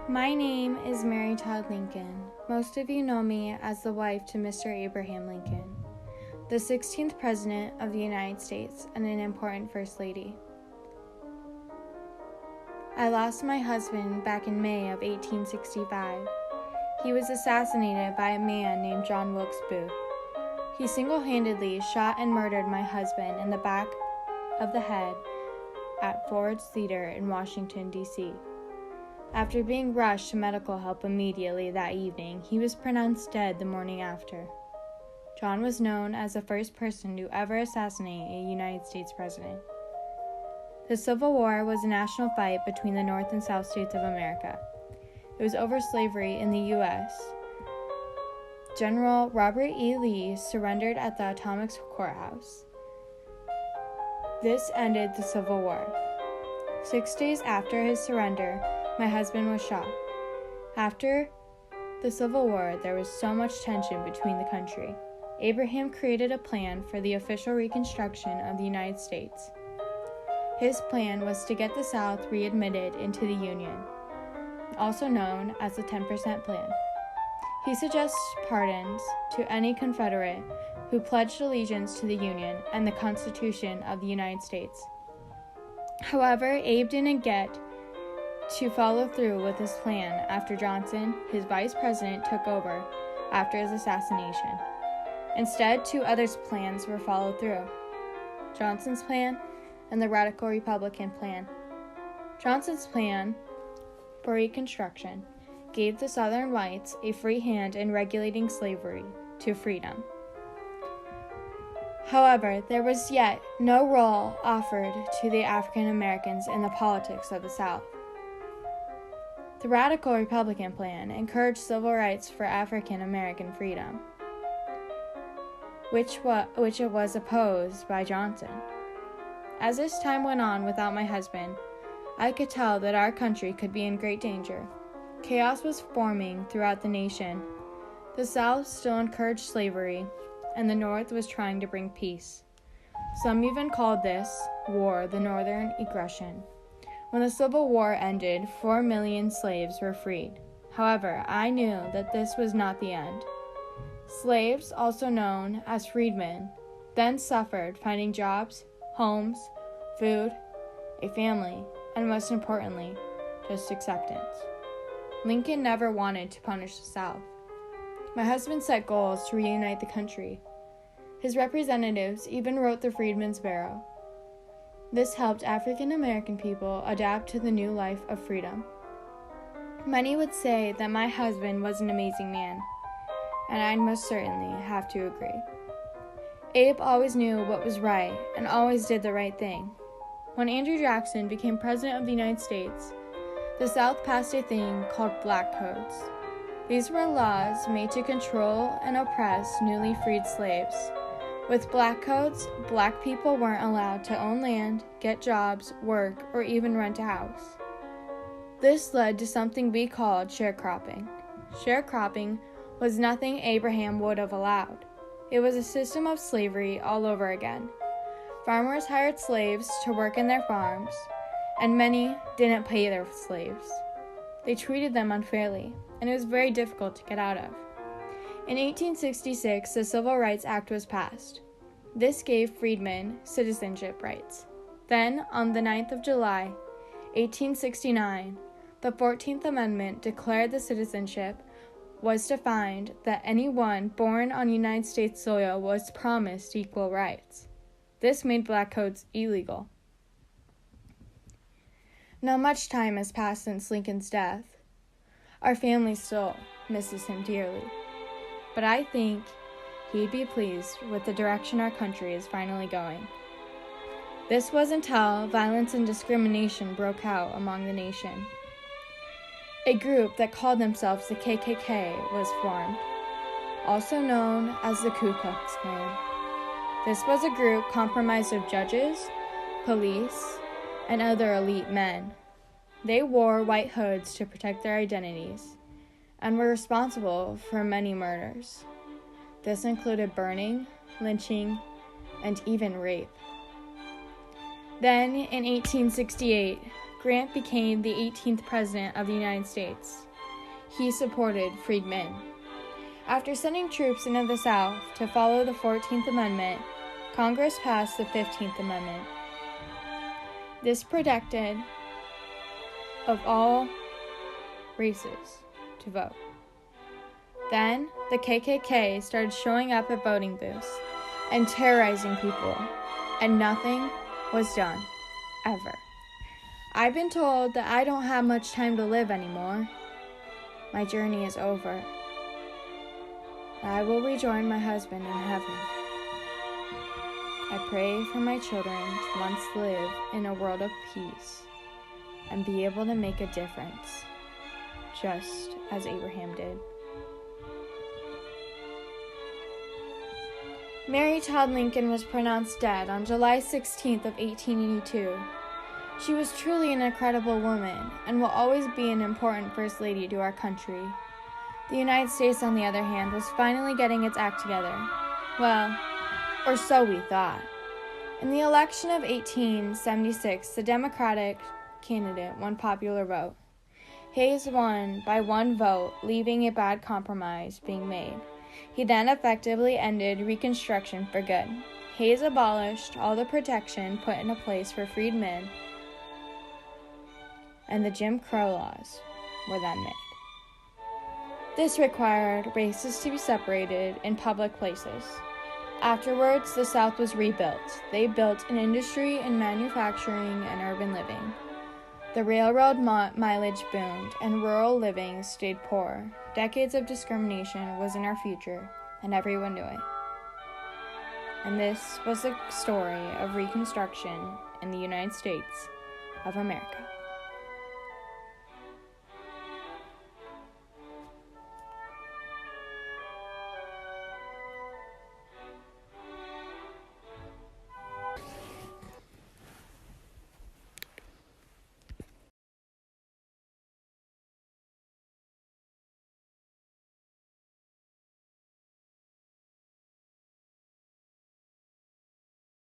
My name is Mary Todd Lincoln. Most of you know me as the wife to Mr. Abraham Lincoln, the 16th President of the United States and an important First Lady. I lost my husband back in May of 1865. He was assassinated by a man named John Wilkes Booth. He single-handedly shot and murdered my husband in the back of the head at Ford's Theater in Washington, D.C. After being rushed to medical help immediately that evening, he was pronounced dead the morning after. John was known as the first person to ever assassinate a United States president. The Civil War was a national fight between the North and South states of America. It was over slavery in the U.S. General Robert E. Lee surrendered at the Atomic Courthouse. This ended the Civil War. 6 days after his surrender, my husband was shot. After the Civil War, there was so much tension between the country. Abraham created a plan for the official Reconstruction of the United States. His plan was to get the South readmitted into the Union, also known as the 10% Plan. He suggests pardons to any Confederate who pledged allegiance to the Union and the Constitution of the United States. However, Abe didn't get to follow through with his plan after Johnson, his vice president, took over after his assassination. Instead, 2 others' plans were followed through: Johnson's plan and the Radical Republican plan. Johnson's plan for Reconstruction gave the Southern whites a free hand in regulating slavery to freedom. However, there was yet no role offered to the African Americans in the politics of the South. The Radical Republican plan encouraged civil rights for African American freedom, which it was opposed by Johnson. As this time went on without my husband, I could tell that our country could be in great danger. Chaos was forming throughout the nation. The South still encouraged slavery, and the North was trying to bring peace. Some even called this war the Northern Aggression. When the Civil War ended, 4 million slaves were freed. However, I knew that this was not the end. Slaves, also known as freedmen, then suffered finding jobs, homes, food, a family, and most importantly, just acceptance. Lincoln never wanted to punish the South. My husband set goals to reunite the country. His representatives even wrote the Freedmen's Bureau. This helped African American people adapt to the new life of freedom. Many would say that my husband was an amazing man, and I'd most certainly have to agree. Abe always knew what was right and always did the right thing. When Andrew Jackson became President of the United States, the South passed a thing called Black Codes. These were laws made to control and oppress newly freed slaves. With Black Codes, Black people weren't allowed to own land, get jobs, work, or even rent a house. This led to something we called sharecropping. Sharecropping was nothing Abraham would have allowed. It was a system of slavery all over again. Farmers hired slaves to work in their farms, and many didn't pay their slaves. They treated them unfairly, and it was very difficult to get out of. In 1866, the Civil Rights Act was passed. This gave freedmen citizenship rights. Then, on the 9th of July, 1869, the 14th Amendment declared the citizenship was defined that anyone born on United States soil was promised equal rights. This made Black Codes illegal. Now, much time has passed since Lincoln's death. Our family still misses him dearly. But I think he'd be pleased with the direction our country is finally going. This was until violence and discrimination broke out among the nation. A group that called themselves the KKK was formed, also known as the Ku Klux Klan. This was a group comprised of judges, police, and other elite men. They wore white hoods to protect their identities and were responsible for many murders. This included burning, lynching, and even rape. Then, in 1868, Grant became the 18th President of the United States. He supported freedmen. After sending troops into the South to follow the 14th Amendment, Congress passed the 15th Amendment. This protected of all races to vote. Then, the KKK started showing up at voting booths and terrorizing people, and nothing was done, ever. I've been told that I don't have much time to live anymore. My journey is over. I will rejoin my husband in heaven. I pray for my children to once live in a world of peace and be able to make a difference, just as Abraham did. Mary Todd Lincoln was pronounced dead on July 16th of 1882. She was truly an incredible woman and will always be an important First Lady to our country. The United States, on the other hand, was finally getting its act together. Well, or so we thought. In the election of 1876, the Democratic candidate won popular vote. Hayes won by 1 vote, leaving a bad compromise being made. He then effectively ended Reconstruction for good. Hayes abolished all the protection put into place for freedmen, and the Jim Crow laws were then made. This required races to be separated in public places. Afterwards, the South was rebuilt. They built an industry in manufacturing and urban living. The railroad mileage boomed, and rural living stayed poor. Decades of discrimination was in our future, and everyone knew it. And this was the story of Reconstruction in the United States of America.